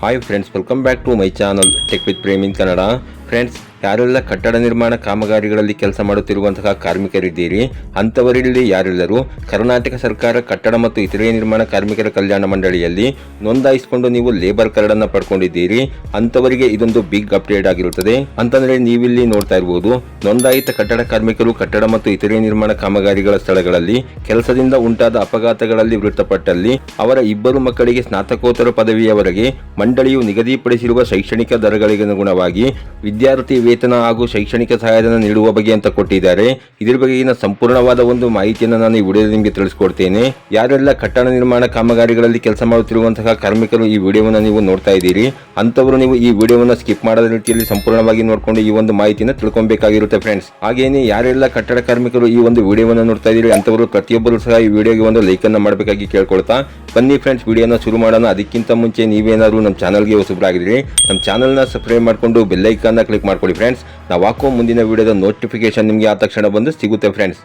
Hi friends, welcome back to my channel tech with Prem in Kannada. Friends, ಯಾರೆಲ್ಲ ಕಟ್ಟಡ ನಿರ್ಮಾಣ ಕಾಮಗಾರಿಗಳಲ್ಲಿ ಕೆಲಸ ಮಾಡುತ್ತಿರುವಂತಹ ಕಾರ್ಮಿಕರಿದ್ದೀರಿ, ಅಂಥವರಲ್ಲಿ ಯಾರೆಲ್ಲರೂ ಕರ್ನಾಟಕ ಸರ್ಕಾರ ಕಟ್ಟಡ ಮತ್ತು ಇತರೆ ನಿರ್ಮಾಣ ಕಾರ್ಮಿಕರ ಕಲ್ಯಾಣ ಮಂಡಳಿಯಲ್ಲಿ ನೋಂದಾಯಿಸಿಕೊಂಡು ನೀವು ಲೇಬರ್ ಕಾರ್ಡ್ ಅನ್ನು ಪಡ್ಕೊಂಡಿದ್ದೀರಿ, ಅಂಥವರಿಗೆ ಇದೊಂದು ಬಿಗ್ ಅಪ್ಡೇಟ್ ಆಗಿರುತ್ತದೆ. ಅಂತಂದ್ರೆ ನೀವಿಲ್ಲಿ ನೋಡ್ತಾ ಇರಬಹುದು, ನೋಂದಾಯಿತ ಕಟ್ಟಡ ಕಾರ್ಮಿಕರು ಕಟ್ಟಡ ಮತ್ತು ಇತರೆ ನಿರ್ಮಾಣ ಕಾಮಗಾರಿಗಳ ಸ್ಥಳಗಳಲ್ಲಿ ಕೆಲಸದಿಂದ ಉಂಟಾದ ಅಪಘಾತಗಳಲ್ಲಿ ಮೃತಪಟ್ಟಲ್ಲಿ ಅವರ ಇಬ್ಬರು ಮಕ್ಕಳಿಗೆ ಸ್ನಾತಕೋತ್ತರ ಪದವಿಯವರೆಗೆ ಮಂಡಳಿಯು ನಿಗದಿಪಡಿಸಿರುವ ಶೈಕ್ಷಣಿಕ ದರಗಳಿಗೆ ಅನುಗುಣವಾಗಿ ವಿದ್ಯಾರ್ಥಿ ವೇತನ ಹಾಗೂ ಶೈಕ್ಷಣಿಕ ಸಹಾಯಧನ ನೀಡುವ ಬಗ್ಗೆ ಅಂತ ಕೊಟ್ಟಿದ್ದಾರೆ. ಇದ್ರ ಬಗೆಗಿನ ಸಂಪೂರ್ಣವಾದ ಒಂದು ಮಾಹಿತಿಯನ್ನು ನಾನು ಈ ವಿಡಿಯೋದಲ್ಲಿ ನಿಮಗೆ ತಿಳಿಸ್ಕೊಡ್ತೇನೆ. ಯಾರೆಲ್ಲ ಕಟ್ಟಡ ನಿರ್ಮಾಣ ಕಾಮಗಾರಿಗಳಲ್ಲಿ ಕೆಲಸ ಮಾಡುತ್ತಿರುವಂತಹ ಕಾರ್ಮಿಕರು ಈ ವಿಡಿಯೋವನ್ನು ನೀವು ನೋಡ್ತಾ ಇದ್ದೀರಿ, ಅಂತವರು ನೀವು ಈ ವಿಡಿಯೋವನ್ನು ಸ್ಕಿಪ್ ಮಾಡದ ರೀತಿಯಲ್ಲಿ ಸಂಪೂರ್ಣವಾಗಿ ನೋಡಿಕೊಂಡು ಈ ಒಂದು ಮಾಹಿತಿಯನ್ನು ತಿಳ್ಕೊಬೇಕಾಗಿರುತ್ತೆ ಫ್ರೆಂಡ್ಸ್. ಹಾಗೇನೇ ಯಾರೆಲ್ಲ ಕಟ್ಟಡ ಕಾರ್ಮಿಕರು ಈ ಒಂದು ವಿಡಿಯೋವನ್ನು ನೋಡ್ತಾ ಇದ್ದೀರಿ, ಅಂತವರು ಪ್ರತಿಯೊಬ್ಬರು ಸಹ ಈ ವಿಡಿಯೋಗೆ ಒಂದು ಲೈಕ್ ಅನ್ನು ಮಾಡಬೇಕಾಗಿ ಕೇಳ್ಕೊಳ್ತಾ ಬನ್ನಿ ಫ್ರೆಂಡ್ಸ್, ವಿಡಿಯೋನ ಶುರು ಮಾಡೋಣ. ಅದಕ್ಕಿಂತ ಮುಂಚೆ ನೀವೇನಾದರೂ ನಮ್ಮ ಚಾನಲ್ಗೆ ಹೊಸಬರಾಗಿದ್ದೀರಿ, ನಮ್ಮ ಚಾನಲ್ನ ಸಬ್ಸ್ಕ್ರೈಬ್ ಮಾಡಿಕೊಂಡು ಬೆಲ್ ಐಕಾನ್ನ ಕ್ಲಿಕ್ ಮಾಡ್ಕೊಳ್ಳಿ ಫ್ರೆಂಡ್ಸ್. ನಾವು ಹಾಕೋ ಮುಂದಿನ ವಿಡಿಯೋದ ನೋಟಿಫಿಕೇಶನ್ ನಿಮಗೆ ಆ ತಕ್ಷಣ ಬಂದು ಸಿಗುತ್ತೆ ಫ್ರೆಂಡ್ಸ್.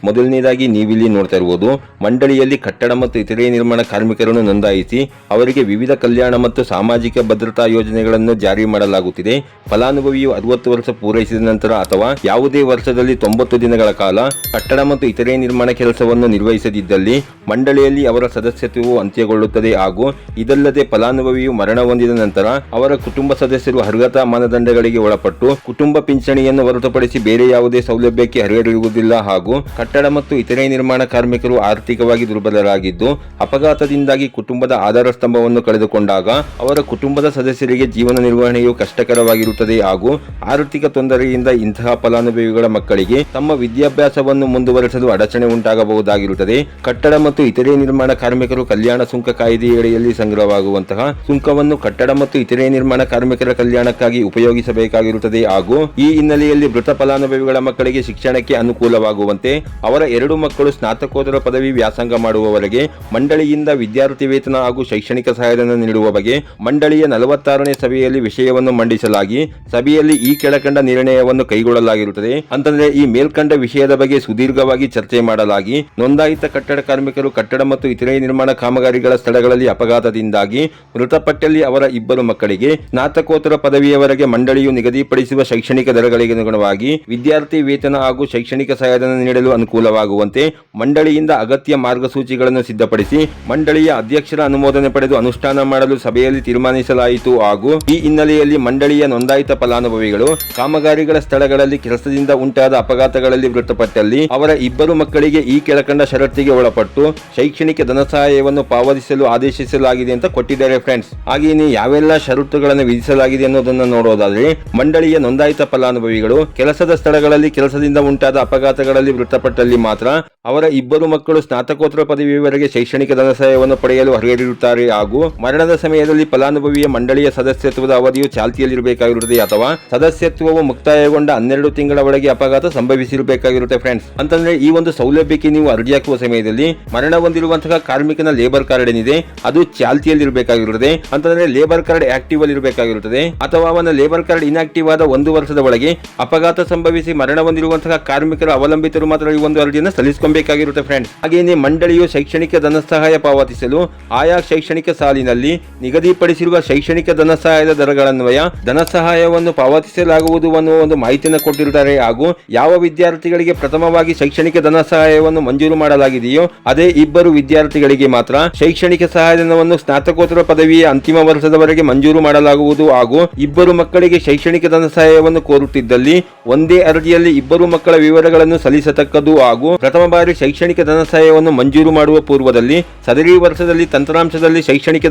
ಮೊದಲನೇದಾಗಿ ನೀವಿಲ್ಲಿ ನೋಡ್ತಾ ಇರಬಹುದು, ಮಂಡಳಿಯಲ್ಲಿ ಕಟ್ಟಡ ಮತ್ತು ಇತರೆ ನಿರ್ಮಾಣ ಕಾರ್ಮಿಕರನ್ನು ನೋಂದಾಯಿಸಿ ಅವರಿಗೆ ವಿವಿಧ ಕಲ್ಯಾಣ ಮತ್ತು ಸಾಮಾಜಿಕ ಭದ್ರತಾ ಯೋಜನೆಗಳನ್ನು ಜಾರಿ ಮಾಡಲಾಗುತ್ತಿದೆ. ಫಲಾನುಭವಿಯು 60 ವರ್ಷ ಪೂರೈಸಿದ ನಂತರ ಅಥವಾ ಯಾವುದೇ ವರ್ಷದಲ್ಲಿ 90 ದಿನಗಳ ಕಾಲ ಕಟ್ಟಡ ಮತ್ತು ಇತರೆ ನಿರ್ಮಾಣ ಕೆಲಸವನ್ನು ನಿರ್ವಹಿಸದಿದ್ದಲ್ಲಿ ಮಂಡಳಿಯಲ್ಲಿ ಅವರ ಸದಸ್ಯತ್ವವು ಅಂತ್ಯಗೊಳ್ಳುತ್ತದೆ. ಹಾಗೂ ಇದಲ್ಲದೆ ಫಲಾನುಭವಿಯು ಮರಣ ಹೊಂದಿದ ನಂತರ ಅವರ ಕುಟುಂಬ ಸದಸ್ಯರು ಅರ್ಹತಾ ಮಾನದಂಡಗಳಿಗೆ ಒಳಪಟ್ಟು ಕುಟುಂಬ ಪಿಂಚಣಿಯನ್ನು ಹೊರತುಪಡಿಸಿ ಬೇರೆ ಯಾವುದೇ ಸೌಲಭ್ಯಕ್ಕೆ ಅರ್ಹರಿರುವುದಿಲ್ಲ. ಹಾಗೂ ಕಟ್ಟಡ ಮತ್ತು ಇತರೆ ನಿರ್ಮಾಣ ಕಾರ್ಮಿಕರು ಆರ್ಥಿಕವಾಗಿ ದುರ್ಬಲರಾಗಿದ್ದು ಅಪಘಾತದಿಂದಾಗಿ ಕುಟುಂಬದ ಆಧಾರ ಸ್ತಂಭವನ್ನು ಕಳೆದುಕೊಂಡಾಗ ಅವರ ಕುಟುಂಬದ ಸದಸ್ಯರಿಗೆ ಜೀವನ ನಿರ್ವಹಣೆಯು ಕಷ್ಟಕರವಾಗಿರುತ್ತದೆ. ಹಾಗೂ ಆರ್ಥಿಕ ತೊಂದರೆಯಿಂದ ಇಂತಹ ಫಲಾನುಭವಿಗಳ ಮಕ್ಕಳಿಗೆ ತಮ್ಮ ವಿದ್ಯಾಭ್ಯಾಸವನ್ನು ಮುಂದುವರೆಸಲು ಅಡಚಣೆ ಉಂಟಾಗಬಹುದಾಗಿರುತ್ತದೆ. ಕಟ್ಟಡ ಮತ್ತು ಇತರೆ ನಿರ್ಮಾಣ ಕಾರ್ಮಿಕರು ಕಲ್ಯಾಣ ಸುಂಕ ಕಾಯ್ದೆಯಡಿಯಲ್ಲಿ ಸಂಗ್ರಹವಾಗುವಂತಹ ಸುಂಕವನ್ನು ಕಟ್ಟಡ ಮತ್ತು ಇತರೆ ನಿರ್ಮಾಣ ಕಾರ್ಮಿಕರ ಕಲ್ಯಾಣಕ್ಕಾಗಿ ಉಪಯೋಗಿಸಬೇಕಾಗಿರುತ್ತದೆ. ಹಾಗೂ ಈ ಹಿನ್ನೆಲೆಯಲ್ಲಿ ಮೃತ ಫಲಾನುಭವಿಗಳ ಮಕ್ಕಳಿಗೆ ಶಿಕ್ಷಣಕ್ಕೆ ಅನುಕೂಲವಾಗುವಂತೆ ಅವರ 2 ಮಕ್ಕಳು ಸ್ನಾತಕೋತ್ತರ ಪದವಿ ವ್ಯಾಸಂಗ ಮಾಡುವವರೆಗೆ ಮಂಡಳಿಯಿಂದ ವಿದ್ಯಾರ್ಥಿ ವೇತನ ಹಾಗೂ ಶೈಕ್ಷಣಿಕ ಸಹಾಯಧನ ನೀಡುವ ಬಗ್ಗೆ ಮಂಡಳಿಯ 46ನೇ ಸಭೆಯಲ್ಲಿ ವಿಷಯವನ್ನು ಮಂಡಿಸಲಾಗಿ ಸಭೆಯಲ್ಲಿ ಈ ಕೆಳಕಂಡ ನಿರ್ಣಯವನ್ನು ಕೈಗೊಳ್ಳಲಾಗಿರುತ್ತದೆ. ಅಂತಂದ್ರೆ ಈ ಮೇಲ್ಕಂಡ ವಿಷಯದ ಬಗ್ಗೆ ಸುದೀರ್ಘವಾಗಿ ಚರ್ಚೆ ಮಾಡಲಾಗಿ ನೋಂದಾಯಿತ ಕಟ್ಟಡ ಕಾರ್ಮಿಕರು ಕಟ್ಟಡ ಮತ್ತು ಇತರೆ ನಿರ್ಮಾಣ ಕಾಮಗಾರಿಗಳ ಸ್ಥಳಗಳಲ್ಲಿ ಅಪಘಾತದಿಂದಾಗಿ ಮೃತಪಟ್ಟಲ್ಲಿ ಅವರ ಇಬ್ಬರು ಮಕ್ಕಳಿಗೆ ಸ್ನಾತಕೋತ್ತರ ಪದವಿಯವರೆಗೆ ಮಂಡಳಿಯು ನಿಗದಿಪಡಿಸುವ ಶೈಕ್ಷಣಿಕ ದರಗಳಿಗೆ ಅನುಗುಣವಾಗಿ ವಿದ್ಯಾರ್ಥಿ ವೇತನ ಹಾಗೂ ಶೈಕ್ಷಣಿಕ ಸಹಾಯಧನ ನೀಡಲು ಅನುಕೂಲವಾಗುವಂತೆ ಮಂಡಳಿಯಿಂದ ಅಗತ್ಯ ಮಾರ್ಗಸೂಚಿಗಳನ್ನು ಸಿದ್ಧಪಡಿಸಿ ಮಂಡಳಿಯ ಅಧ್ಯಕ್ಷರ ಅನುಮೋದನೆ ಪಡೆದು ಅನುಷ್ಠಾನ ಮಾಡಲು ಸಭೆಯಲ್ಲಿ ತೀರ್ಮಾನಿಸಲಾಯಿತು. ಹಾಗೂ ಈ ಹಿನ್ನೆಲೆಯಲ್ಲಿ ಮಂಡಳಿಯ ನೋಂದಾಯಿತ ಫಲಾನುಭವಿಗಳು ಕಾಮಗಾರಿಗಳ ಸ್ಥಳಗಳಲ್ಲಿ ಕೆಲಸದಿಂದ ಉಂಟಾದ ಅಪಘಾತಗಳಲ್ಲಿ ಮೃತಪಟ್ಟಲ್ಲಿ ಅವರ ಇಬ್ಬರು ಮಕ್ಕಳಿಗೆ ಈ ಕೆಳಕಂಡ ಷರತ್ತಿಗೆ ಒಳಪಟ್ಟು ಶೈಕ್ಷಣಿಕ ಧನ ಸಹಾಯವನ್ನು ಪಾವತಿಸಲು ಆದೇಶಿಸಲಾಗಿದೆ ಅಂತ ಕೊಟ್ಟಿದ್ದಾರೆ ಫ್ರೆಂಡ್ಸ್. ಹಾಗೆಯೇ ಯಾವೆಲ್ಲ ಷರತ್ತುಗಳನ್ನು ವಿಧಿಸಲಾಗಿದೆ ಅನ್ನೋದನ್ನು ನೋಡೋದಾದ್ರೆ, ಮಂಡಳಿಯ ನೋಂದಾಯಿತ ಫಲಾನುಭವಿಗಳು ಕೆಲಸದ ಸ್ಥಳಗಳಲ್ಲಿ ಕೆಲಸದಿಂದ ಉಂಟಾದ ಅಪಘಾತಗಳಲ್ಲಿ ಮೃತಪಟ್ಟಲ್ಲಿ ಮಾತ್ರ ಅವರ ಇಬ್ಬರು ಮಕ್ಕಳು ಸ್ನಾತಕೋತ್ತರ ಪದವಿಯವರೆಗೆ ಶೈಕ್ಷಣಿಕ ಧನ ಸಹಾಯವನ್ನು ಪಡೆಯಲು ಅರ್ಹರಿರುತ್ತಾರೆ. ಹಾಗೂ ಮರಣದ ಸಮಯದಲ್ಲಿ ಫಲಾನುಭವಿಯ ಮಂಡಳಿಯ ಸದಸ್ಯತ್ವದ ಅವಧಿಯು ಚಾಲ್ತಿಯಲ್ಲಿರಬೇಕಾಗಿರುತ್ತದೆ ಅಥವಾ ಸದಸ್ಯತ್ವವು ಮುಕ್ತಾಯಗೊಂಡ 12 ತಿಂಗಳ ಒಳಗೆ ಅಪಘಾತ ಸಂಭವಿಸಿರಬೇಕಾಗಿರುತ್ತೆ ಫ್ರೆಂಡ್ಸ್. ಅಂತಂದ್ರೆ ಈ ಒಂದು ಸೌಲಭ್ಯಕ್ಕೆ ನೀವು ಅರ್ಜಿ ಹಾಕುವ ಸಮಯದಲ್ಲಿ ಮರಣ ಹೊಂದಿರುವಂತಹ ಕಾರ್ಮಿಕನ ಲೇಬರ್ ಕಾರ್ಡ್ ಏನಿದೆ ಅದು ಚಾಲ್ತಿಯಲ್ಲಿರಬೇಕಾಗಿರುತ್ತದೆ. ಅಂತಂದ್ರೆ ಲೇಬರ್ ಕಾರ್ಡ್ ಆಕ್ಟಿವ್ ಅಲ್ಲಿ ಇರಬೇಕಾಗಿರುತ್ತದೆ. ಅಥವಾ ಅವನ ಲೇಬರ್ ಕಾರ್ಡ್ ಇನ್ಆಕ್ಟಿವ್ ಆದ 1 ವರ್ಷದ ಒಳಗೆ ಅಪಘಾತ ಸಂಭವಿಸಿ ಮರಣ ಹೊಂದಿರುವಂತಹ ಕಾರ್ಮಿಕರ ಅವಲಂಬಿತರು ಮಾತ್ರ ಈ ಒಂದು ಅರ್ಜಿಯನ್ನು ಸಲ್ಲಿಸಬೇಕಾಗಿರುತ್ತೆ ಫ್ರೆಂಡ್ಸ್. ಹಾಗೆಯೇ ಮಂಡಳಿಯು ಶೈಕ್ಷಣಿಕ ಧನ ಸಹಾಯ ಪಾವತಿಸಲು ಆಯಾ ಶೈಕ್ಷಣಿಕ ಸಾಲಿನಲ್ಲಿ ನಿಗದಿಪಡಿಸಿರುವ ಶೈಕ್ಷಣಿಕ ಧನ ಸಹಾಯದ ದರಗಳನ್ವಯ ಧನ ಸಹಾಯವನ್ನು ಪಾವತಿಸಲಾಗುವುದು ಅನ್ನುವ ಒಂದು ಮಾಹಿತಿಯನ್ನು ಕೊಟ್ಟಿರುತ್ತಾರೆ. ಹಾಗೂ ಯಾವ ವಿದ್ಯಾರ್ಥಿಗಳಿಗೆ ಪ್ರಥಮವಾಗಿ ಶೈಕ್ಷಣಿಕ ಧನ ಸಹಾಯವನ್ನು ಮಂಜೂರು ಮಾಡಲಾಗಿದೆಯೋ ಅದೇ ಇಬ್ಬರು ವಿದ್ಯಾರ್ಥಿಗಳಿಗೆ ಮಾತ್ರ ಶೈಕ್ಷಣಿಕ ಸಹಾಯಧನವನ್ನು ಸ್ನಾತಕೋತ್ತರ ಪದವಿಯ ಅಂತಿಮ ವರ್ಷದವರೆಗೆ ಮಂಜೂರು ಮಾಡಲಾಗುವುದು. ಹಾಗೂ ಇಬ್ಬರು ಮಕ್ಕಳಿಗೆ ಶೈಕ್ಷಣಿಕ ಧನ ಸಹಾಯವನ್ನು ಕೋರುತ್ತಿದ್ದಲ್ಲಿ ಒಂದೇ ಅರ್ಜಿಯಲ್ಲಿ ಇಬ್ಬರು ಮಕ್ಕಳ ವಿವರಗಳನ್ನು ಸಲ್ಲಿಸತಕ್ಕದ್ದು. ಹಾಗೂ ಪ್ರಥಮ ಬಾರಿ ಶೈಕ್ಷಣಿಕ ಧನ ಸಹಾಯವನ್ನು ಮಂಜೂರು ಮಾಡುವ ಪೂರ್ವದಲ್ಲಿ ಸದರಿ ವರ್ಷದಲ್ಲಿ ತಂತ್ರಾಂಶದಲ್ಲಿ ಶೈಕ್ಷಣಿಕ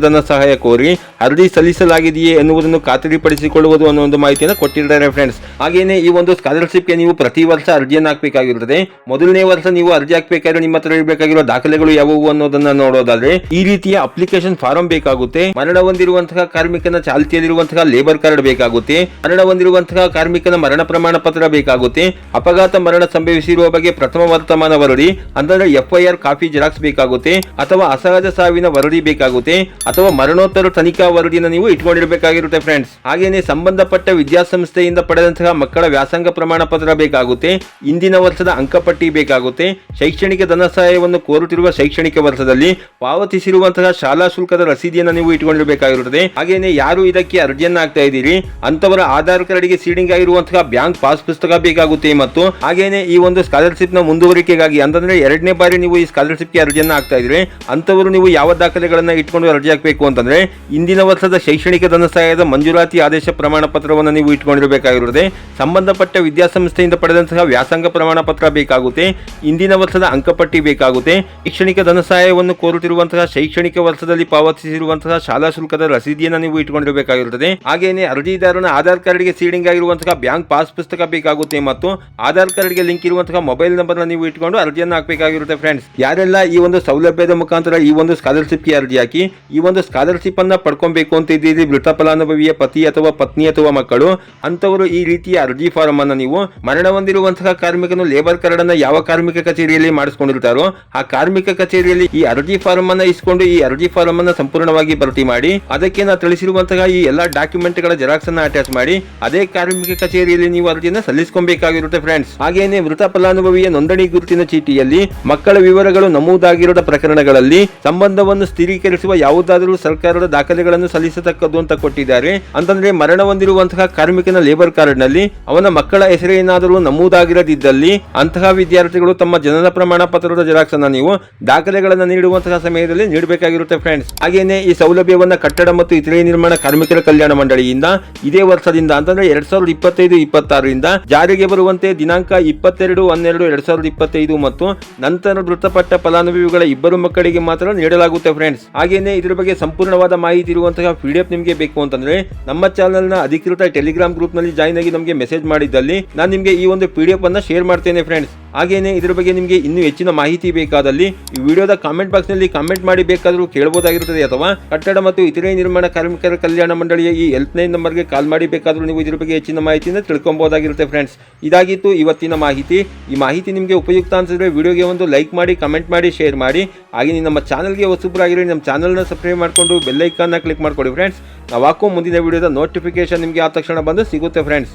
ಧನ ಸಹಾಯ ಕೋರಿ ಅರ್ಜಿ ಸಲ್ಲಿಸಲಾಗಿದೆಯೇ ಎನ್ನುವುದನ್ನು ಖಾತರಿಪಡಿಸಿಕೊಳ್ಳುವುದು ಅನ್ನೋ ಒಂದು ಮಾಹಿತಿಯನ್ನು ಕೊಟ್ಟಿದ್ದಾರೆ ಫ್ರೆಂಡ್ಸ್. ಹಾಗೇನೆ ಈ ಒಂದು ಸ್ಕಾಲರ್ಶಿಪ್ಗೆ ನೀವು ಪ್ರತಿ ವರ್ಷ ಅರ್ಜಿಯನ್ನು ಹಾಕಬೇಕಾಗಿರುತ್ತದೆ. ಮೊದಲನೇ ವರ್ಷ ನೀವು ಅರ್ಜಿ ಹಾಕಬೇಕಾದ್ರೆ ನಿಮ್ಮ ಹತ್ರ ಇರಬೇಕಾಗಿರುವ ದಾಖಲೆಗಳು ಯಾವುವು ಅನ್ನೋದನ್ನ ನೋಡೋದಾದ್ರೆ, ಈ ರೀತಿಯ ಅಪ್ಲಿಕೇಶನ್ ಫಾರಂ ಬೇಕಾಗುತ್ತೆ. ಮರಣ ಹೊಂದಿರುವಂತಹ ಕಾರ್ಮಿಕನ ಚಾಲ್ತಿಯಲ್ಲಿರುವಂತಹ ಲೇಬರ್ ಕಾರ್ಡ್ ಬೇಕಾಗುತ್ತೆ. ಮರಣ ಹೊಂದಿರುವಂತಹ ಕಾರ್ಮಿಕನ ಮರಣ ಪ್ರಮಾಣ ಪತ್ರ ಬೇಕಾಗುತ್ತೆ. ಅಪಘಾತ ಮರಣ ಸಂಭವಿಸಿರುವ ಬಗ್ಗೆ ನಿಮಗೆ ಪ್ರಥಮ ವರ್ತಮಾನ ವರದಿ ಅಂತಂದ್ರೆ FIR ಕಾಪಿ ಜೆರಾಕ್ಸ್ ಬೇಕಾಗುತ್ತೆ, ಅಥವಾ ಅಸಹಜ ಸಾವಿನ ವರದಿ ಬೇಕಾಗುತ್ತೆ, ಅಥವಾ ಮರಣೋತ್ತರ ತನಿಖಾ ವರದಿಯನ್ನು ನೀವು ಇಟ್ಕೊಂಡಿರಬೇಕಾಗಿರುತ್ತೆ ಫ್ರೆಂಡ್ಸ್. ಹಾಗೇನೆ ಸಂಬಂಧಪಟ್ಟ ವಿದ್ಯಾಸಂಸ್ಥೆಯಿಂದ ಪಡೆದಂತಹ ಮಕ್ಕಳ ವ್ಯಾಸಂಗ ಪ್ರಮಾಣ ಪತ್ರ ಬೇಕಾಗುತ್ತೆ, ಇಂದಿನ ವರ್ಷದ ಅಂಕಪಟ್ಟಿ ಬೇಕಾಗುತ್ತೆ, ಶೈಕ್ಷಣಿಕ ಧನ ಸಹಾಯವನ್ನು ಕೋರುತ್ತಿರುವ ಶೈಕ್ಷಣಿಕ ವರ್ಷದಲ್ಲಿ ಪಾವತಿಸಿರುವಂತಹ ಶಾಲಾ ಶುಲ್ಕದ ರಸೀದಿಯನ್ನು ನೀವು ಇಟ್ಕೊಂಡಿರಬೇಕಾಗಿರುತ್ತದೆ. ಹಾಗೇನೆ ಯಾರು ಇದಕ್ಕೆ ಅರ್ಜಿಯನ್ನ ಹಾಕ್ತಾ ಇದ್ದೀರಿ ಅಂತವರ ಆಧಾರ್ ಕಾರ್ಡ್ಗೆ ಸೀಡಿಂಗ್ ಆಗಿರುವಂತಹ ಬ್ಯಾಂಕ್ ಪಾಸ್ ಪುಸ್ತಕ ಬೇಕಾಗುತ್ತೆ. ಮತ್ತು ಹಾಗೇನೆ ಈ ಒಂದು ಸ್ಕಾಲರ್ಶಿಪ್ ನ ಮುಂದುವರಿಕೆಗಾಗಿ ಅಂತಂದ್ರೆ 2ನೇ ಬಾರಿ ನೀವು ಈ ಸ್ಕಾಲರ್ಶಿಪ್ ಗೆ ಅರ್ಜಿಯನ್ನ ಹಾಕ್ತಾ ಇದ್ರೆ ಅಂತವರು ನೀವು ಯಾವ ದಾಖಲೆಗಳನ್ನ ಇಟ್ಕೊಂಡು ಅರ್ಜಿ ಹಾಕಬೇಕು ಅಂತಂದ್ರೆ ಇಂದಿನ ವರ್ಷದ ಶೈಕ್ಷಣಿಕ ಧನ ಸಹಾಯದ ಮಂಜೂರಾತಿ ಆದೇಶ ಪ್ರಮಾಣ ಪತ್ರವನ್ನು ನೀವು ಇಟ್ಕೊಂಡಿರಬೇಕಾಗಿರುತ್ತದೆ. ಸಂಬಂಧಪಟ್ಟ ವಿದ್ಯಾಸಂಸ್ಥೆಯಿಂದ ಪಡೆದಂತಹ ವ್ಯಾಸಂಗ ಪ್ರಮಾಣ ಪತ್ರ ಬೇಕಾಗುತ್ತೆ, ಇಂದಿನ ವರ್ಷದ ಅಂಕಪಟ್ಟಿ ಬೇಕಾಗುತ್ತೆ, ಶೈಕ್ಷಣಿಕ ಧನ ಸಹಾಯವನ್ನು ಕೋರುತ್ತಿರುವಂತಹ ಶೈಕ್ಷಣಿಕ ವರ್ಷದಲ್ಲಿ ಪಾವತಿಸಿರುವಂತಹ ಶಾಲಾ ಶುಲ್ಕದ ರಸೀದಿಯನ್ನು ನೀವು ಇಟ್ಕೊಂಡಿರಬೇಕಾಗಿರುತ್ತದೆ. ಹಾಗೇನೆ ಅರ್ಜಿದಾರನ ಆಧಾರ್ ಕಾರ್ಡ್ಗೆ ಸೀಡಿಂಗ್ ಆಗಿರುವಂತಹ ಬ್ಯಾಂಕ್ ಪಾಸ್ ಪುಸ್ತಕ ಬೇಕಾಗುತ್ತೆ ಮತ್ತು ಆಧಾರ್ ಕಾರ್ಡ್ಗೆ ಲಿಂಕ್ ಇರುವಂತಹ ಮೊಬೈಲ್ ನಂಬರ್ ನೀವು ಇಟ್ಕೊಂಡು ಅರ್ಜಿಯನ್ನು ಹಾಕಬೇಕಾಗಿರುತ್ತೆ ಫ್ರೆಂಡ್ಸ್. ಯಾರೆಲ್ಲ ಈ ಒಂದು ಸೌಲಭ್ಯದ ಮುಖಾಂತರ ಈ ಒಂದು ಸ್ಕಾಲರ್ಶಿಪ್ ಗೆ ಅರ್ಜಿ ಹಾಕಿ ಈ ಒಂದು ಸ್ಕಾಲರ್ಶಿಪ್ ಅನ್ನ ಪಡ್ಕೊಬೇಕು ಅಂತ ಇದ್ದೀರಿ, ಮೃತ ಫಲಾನುಭವಿಯ ಪತಿ ಅಥವಾ ಪತ್ನಿ ಅಥವಾ ಮಕ್ಕಳು ಅಂತವರು ಈ ರೀತಿಯ ಅರ್ಜಿ ಫಾರಂ ಅನ್ನ ನೀವು ಮರಣ ಹೊಂದಿರುವಂತಹ ಕಾರ್ಮಿಕನು ಲೇಬರ್ ಕಾರ್ಡ್ ಅನ್ನ ಯಾವ ಕಾರ್ಮಿಕ ಕಚೇರಿಯಲ್ಲಿ ಮಾಡಿಸಿಕೊಂಡಿರ್ತಾರೋ ಆ ಕಾರ್ಮಿಕ ಕಚೇರಿಯಲ್ಲಿ ಈ ಅರ್ಜಿ ಫಾರಂ ಅನ್ನ ಇಸ್ಕೊಂಡು ಈ ಅರ್ಜಿ ಫಾರಂ ಅನ್ನ ಸಂಪೂರ್ಣವಾಗಿ ಭರ್ತಿ ಮಾಡಿ ಅದಕ್ಕೆ ನಾವು ತಿಳಿಸಿರುವಂತಹ ಈ ಎಲ್ಲಾ ಡಾಕ್ಯುಮೆಂಟ್ ಗಳ ಜೆರಾಕ್ಸ್ ಅನ್ನ ಅಟ್ಯಾಚ್ ಮಾಡಿ ಅದೇ ಕಾರ್ಮಿಕ ಕಚೇರಿಯಲ್ಲಿ ನೀವು ಅರ್ಜಿಯನ್ನು ಸಲ್ಲಿಸಬೇಕಾಗಿರುತ್ತೆ ಫ್ರೆಂಡ್ಸ್. ಹಾಗೇನೆ ಮೃತ ಫಲಾನುಭವಿಯ ನೋಂದಣಿ ಗುರುತಿನ ಚೀಟಿಯಲ್ಲಿ ಮಕ್ಕಳ ವಿವರಗಳು ನಮೂದಾಗಿರುವ ಪ್ರಕರಣಗಳಲ್ಲಿ ಸಂಬಂಧವನ್ನು ಸ್ಥಿರೀಕರಿಸುವ ಯಾವುದಾದರೂ ಸರ್ಕಾರದ ದಾಖಲೆಗಳನ್ನು ಸಲ್ಲಿಸತಕ್ಕದ್ದು ಅಂತ ಕೊಟ್ಟಿದ್ದಾರೆ. ಅಂತಂದ್ರೆ ಮರಣ ಹೊಂದಿರುವಂತಹ ಕಾರ್ಮಿಕನ ಲೇಬರ್ ಕಾರ್ಡ್ ನಲ್ಲಿ ಅವನ ಮಕ್ಕಳ ಹೆಸರೇನಾದರೂ ನಮೂದಾಗಿರದಿದ್ದಲ್ಲಿ ಅಂತಹ ವಿದ್ಯಾರ್ಥಿಗಳು ತಮ್ಮ ಜನನ ಪ್ರಮಾಣ ಪತ್ರದ ಜೆರಾಕ್ಸ್ ಅನ್ನ ನೀವು ದಾಖಲೆಗಳನ್ನು ನೀಡುವಂತಹ ಸಮಯದಲ್ಲಿ ನೀಡಬೇಕಾಗಿರುತ್ತೆ ಫ್ರೆಂಡ್ಸ್. ಹಾಗೇನೆ ಈ ಸೌಲಭ್ಯವನ್ನ ಕಟ್ಟಡ ಮತ್ತು ಇತರೆ ನಿರ್ಮಾಣ ಕಾರ್ಮಿಕರ ಕಲ್ಯಾಣ ಮಂಡಳಿಯಿಂದ ಇದೇ ವರ್ಷದಿಂದ ಅಂತಂದ್ರೆ 2025-26ರಿಂದ ಜಾರಿಗೆ ಬರುವಂತೆ ದಿನಾಂಕ 22/12/2025 ಮತ್ತು ನಂತರ ಮೃತಪಟ್ಟ ಫಲಾನುಭವಿಗಳ 2 ಮಕ್ಕಳಿಗೆ ಮಾತ್ರ ನೀಡಲಾಗುತ್ತೆ ಫ್ರೆಂಡ್ಸ್. ಹಾಗೇನೆ ಇದ್ರ ಬಗ್ಗೆ ಸಂಪೂರ್ಣವಾದ ಮಾಹಿತಿ ಇರುವಂತಹ PDF ನಿಮಗೆ ಬೇಕು ಅಂತಂದ್ರೆ ನಮ್ಮ ಚಾನೆಲ್ ನ ಅಧಿಕೃತ ಟೆಲಿಗ್ರಾಮ್ ಗ್ರೂಪ್ ನಲ್ಲಿ ಜಾಯಿನ್ ಆಗಿ ನಮಗೆ ಮೆಸೇಜ್ ಮಾಡಿದ್ದಲ್ಲಿ ನಾನು ನಿಮಗೆ ಈ ಒಂದು PDF ಅನ್ನ ಶೇರ್ ಮಾಡ್ತೇನೆ ಫ್ರೆಂಡ್ಸ್. ಹಾಗೇನೆ ಇದ್ರ ಬಗ್ಗೆ ನಿಮಗೆ ಇನ್ನೂ ಹೆಚ್ಚಿನ ಮಾಹಿತಿ ಬೇಕಾದಲ್ಲಿ ಈ ವಿಡಿಯೋದ ಕಾಮೆಂಟ್ ಬಾಕ್ಸ್ ನಲ್ಲಿ ಕಾಮೆಂಟ್ ಮಾಡಿ ಬೇಕಾದರೂ ಕೇಳಬಹುದಾಗಿರುತ್ತದೆ, ಅಥವಾ ಕಟ್ಟಡ ಮತ್ತು ಇತರೆ ನಿರ್ಮಾಣ ಕಾರ್ಮಿಕರ ಕಲ್ಯಾಣ ಮಂಡಳಿಯ ಈ ಹೆಲ್ಪ್ ಲೈನ್ ನಂಬರ್ಗೆ ಕಾಲ್ ಮಾಡಿ ಬೇಕಾದರೂ ನೀವು ಇದ್ರ ಬಗ್ಗೆ ಹೆಚ್ಚಿನ ಮಾಹಿತಿಯನ್ನು ತಿಳ್ಕೊಬಹುದಾಗಿರುತ್ತೆ ಫ್ರೆಂಡ್ಸ್. ಇದಾಗಿತ್ತು ಇವತ್ತಿನ ಮಾಹಿತಿ. ಈ ಮಾಹಿತಿ ನಿಮಗೆ ಉಪಯುಕ್ತ ಅನಿಸಿದ್ರೆ ವಿಡಿಯೋಗೆ ಒಂದು ಲೈಕ್ ಮಾಡಿ, ಕಮೆಂಟ್ ಮಾಡಿ, ಶೇರ್ ಮಾಡಿ. ಹಾಗೆ ನಮ್ಮ ಚಾನಲ್ಗೆ ಹೊಸಬರಾಗಿರಿ ನಮ್ಮ ಚಾನಲ್ನ ಸಬ್ಸ್ಕ್ರೈಬ್ ಮಾಡಿಕೊಂಡು ಬೆಲ್ ಐಕಾನ್ನ ಕ್ಲಿಕ್ ಮಾಡ್ಕೊಳ್ಳಿ ಫ್ರೆಂಡ್ಸ್. ನಾವು ಹಾಕೋ ಮುಂದಿನ ವಿಡಿಯೋದ ನೋಟಿಫಿಕೇಶನ್ ನಿಮಗೆ ಆ ತಕ್ಷಣ ಬಂದು ಸಿಗುತ್ತೆ ಫ್ರೆಂಡ್ಸ್.